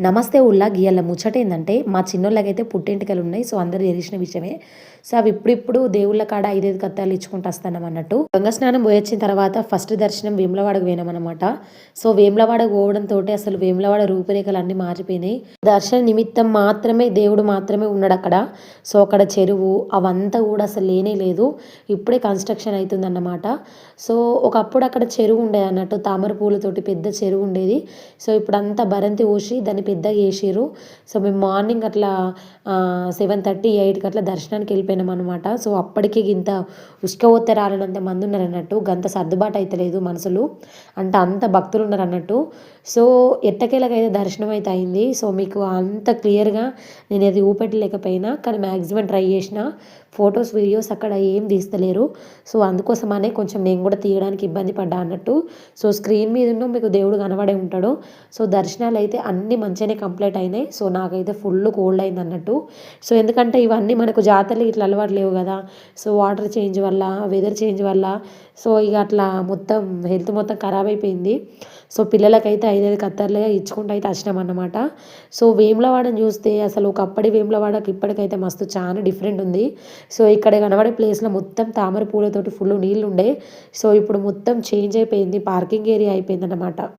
నమస్తే ఉల్లా గీయాల ముచ్చట ఏంటంటే మా చిన్నోళ్ళకైతే పుట్టెంటికలు ఉన్నాయి. సో అందరు తెలిసిన విషయమే. సో అవి ఇప్పుడిప్పుడు దేవుళ్ళ కాడ 5 కత్తాలు ఇచ్చుకుంటూ వస్తున్నాం అన్నట్టు. గంగా స్నానం పోయి వచ్చిన తర్వాత ఫస్ట్ దర్శనం వేములవాడకు పోయినామన్నమాట. సో వేములవాడకు పోవడంతో అసలు వేములవాడ రూపురేఖలు అన్నీ మారిపోయినాయి. దర్శన నిమిత్తం మాత్రమే దేవుడు మాత్రమే ఉన్నాడు అక్కడ. సో అక్కడ చెరువు అవంతా కూడా అసలు లేనే లేదు. ఇప్పుడే కన్స్ట్రక్షన్ అవుతుందన్నమాట. సో ఒకప్పుడు అక్కడ చెరువు ఉండేది అన్నట్టు, తామర పూలతోటి పెద్ద చెరువు ఉండేది. సో ఇప్పుడంతా బరంతి ఊసి దాన్ని పెద్దగా చేసిర్రు. సో మేము మార్నింగ్ అట్లా 7:30, 8కి అట్లా దర్శనానికి వెళ్ళిపోయినాం అనమాట. సో అప్పటికి ఇంత ఉష్కవోతే రాలనంత మంది ఉన్నారు అన్నట్టు, గంత సర్దుబాటు అయితే లేదు మనుషులు అంటే అంత భక్తులు ఉన్నారు అన్నట్టు. సో ఎట్టకేలకైతే దర్శనం అయితే అయింది. సో మీకు అంత క్లియర్గా నేను అది ఊపెట్టలేకపోయినా, కానీ మ్యాక్సిమం ట్రై చేసిన. ఫొటోస్ వీడియోస్ అక్కడ ఏం తీస్తలేరు. సో అందుకోసమనే కొంచెం నేను కూడా తీయడానికి ఇబ్బంది పడ్డా అన్నట్టు. సో స్క్రీన్ మీద మీకు దేవుడు కనబడే ఉంటాడు. సో దర్శనాలు అయితే అన్నీ మంచిగానే కంప్లీట్ అయినాయి. సో నాకైతే ఫుల్ కోల్డ్ అయింది అన్నట్టు. సో ఎందుకంటే ఇవన్నీ మనకు జాతరలు ఇట్లా అలవాటు లేవు కదా. సో వాటర్ చేంజ్ వల్ల, వెదర్ చేంజ్ వల్ల సో ఇక అట్లా మొత్తం హెల్త్ మొత్తం ఖరాబ్ అయిపోయింది. సో పిల్లలకైతే 5 కత్తర్లే ఇచ్చుకుంటూ అయితే వచ్చినాం అన్నమాట. సో వేములవాడని చూస్తే అసలు ఒకప్పటి వేములవాడకి ఇప్పటికైతే మస్తు చాలా డిఫరెంట్ ఉంది. సో ఇక్కడ కనబడే ప్లేస్లో మొత్తం తామర పూలతోటి ఫుల్ నీళ్ళు ఉండే. సో ఇప్పుడు మొత్తం చేంజ్ అయిపోయింది, పార్కింగ్ ఏరియా అయిపోయింది అన్నమాట.